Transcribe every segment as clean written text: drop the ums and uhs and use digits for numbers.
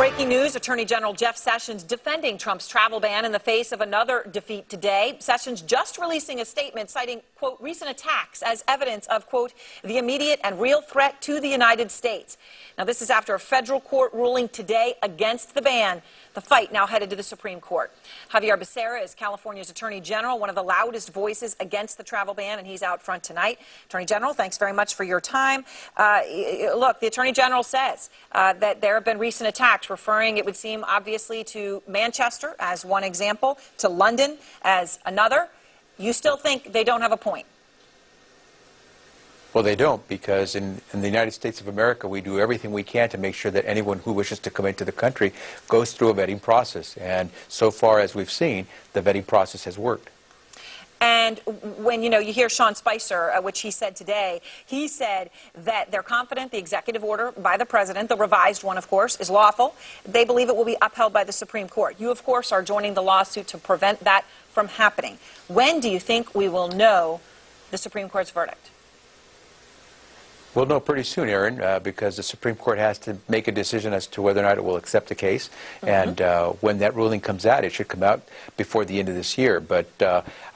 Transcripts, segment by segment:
Breaking news, Attorney General Jeff Sessions defending Trump's travel ban in the face of another defeat today. Sessions just releasing a statement citing, quote, recent attacks as evidence of, quote, the immediate and real threat to the United States. Now, this is after a federal court ruling today against the ban. The fight now headed to the Supreme Court. Javier Becerra is California's Attorney General, one of the loudest voices against the travel ban, and he's out front tonight. Attorney General, thanks very much for your time. Look, the Attorney General says that there have been recent attacks, referring, it would seem, obviously, to Manchester as one example, to London as another. You still think they don't have a point? Well, they don't, because in the United States of America, we do everything we can to make sure that anyone who wishes to come into the country goes through a vetting process. And so far, as we've seen, the vetting process has worked. And when, you hear Sean Spicer, which he said today, he said that they're confident the executive order by the president, the revised one, of course, is lawful. They believe it will be upheld by the Supreme Court. You, of course, are joining the lawsuit to prevent that from happening. When do you think we will know the Supreme Court's verdict? We'll know pretty soon, Aaron, because the Supreme Court has to make a decision as to whether or not it will accept the case. And when that ruling comes out, it should come out before the end of this year. But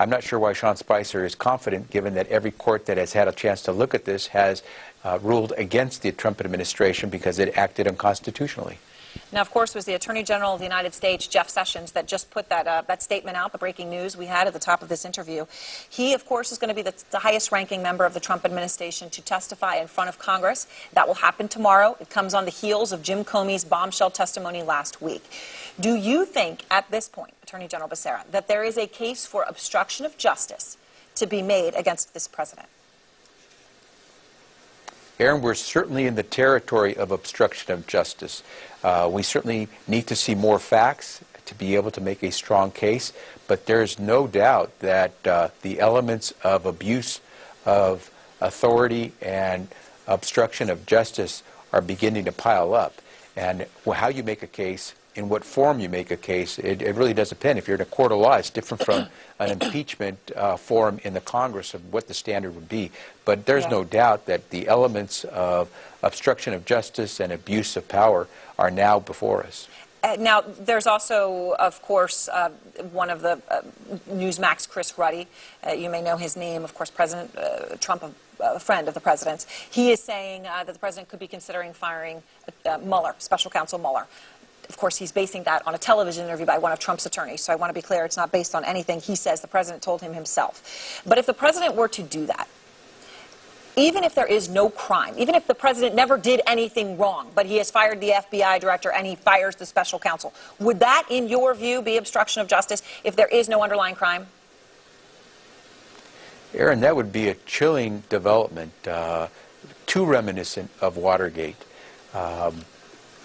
I'm not sure why Sean Spicer is confident, given that every court that has had a chance to look at this has ruled against the Trump administration because it acted unconstitutionally. Now, of course, it was the Attorney General of the United States, Jeff Sessions, that just put that statement out, the breaking news we had at the top of this interview. He, of course, is going to be the highest-ranking member of the Trump administration to testify in front of Congress. That will happen tomorrow. It comes on the heels of Jim Comey's bombshell testimony last week. Do you think, at this point, Attorney General Becerra, that there is a case for obstruction of justice to be made against this president? Aaron, we're certainly in the territory of obstruction of justice. We certainly need to see more facts to be able to make a strong case, but there's no doubt that the elements of abuse of authority and obstruction of justice are beginning to pile up. And how you make a case, in what form you make a case, it really does depend. If you're in a court of law, it's different from an impeachment forum in the Congress of what the standard would be. But there's no doubt that the elements of obstruction of justice and abuse of power are now before us. Now, there's also, of course, one of the Newsmax, Chris Ruddy. You may know his name, of course, President Trump, a friend of the president's. He is saying that the president could be considering firing Mueller, Special Counsel Mueller. Of course, he's basing that on a television interview by one of Trump's attorneys. So I want to be clear, it's not based on anything he says. The president told him himself. But if the president were to do that, even if there is no crime, even if the president never did anything wrong, but he has fired the FBI director and he fires the special counsel, would that, in your view, be obstruction of justice if there is no underlying crime? Aaron, that would be a chilling development, too reminiscent of Watergate.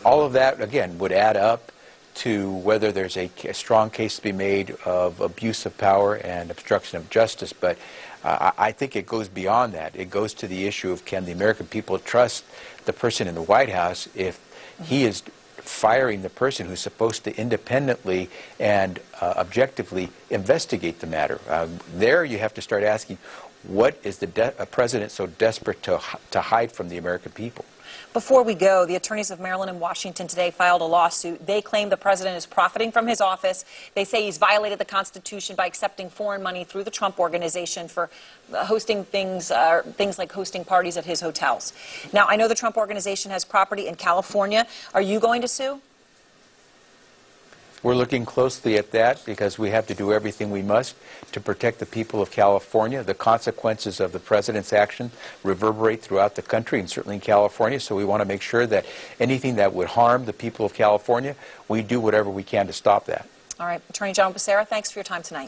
All of that, again, would add up to whether there's a strong case to be made of abuse of power and obstruction of justice. But I think it goes beyond that. It goes to the issue of, can the American people trust the person in the White House if he is firing the person who's supposed to independently and objectively investigate the matter? There you have to start asking, what is a president so desperate to hide from the American people? Before we go, the attorneys of Maryland and Washington today filed a lawsuit. They claim the president is profiting from his office. They say he's violated the Constitution by accepting foreign money through the Trump Organization for hosting things like hosting parties at his hotels. Now, I know the Trump Organization has property in California. Are you going to sue? We're looking closely at that because we have to do everything we must to protect the people of California. The consequences of the president's action reverberate throughout the country and certainly in California, so we want to make sure that anything that would harm the people of California, we do whatever we can to stop that. All right. Attorney General Becerra, thanks for your time tonight.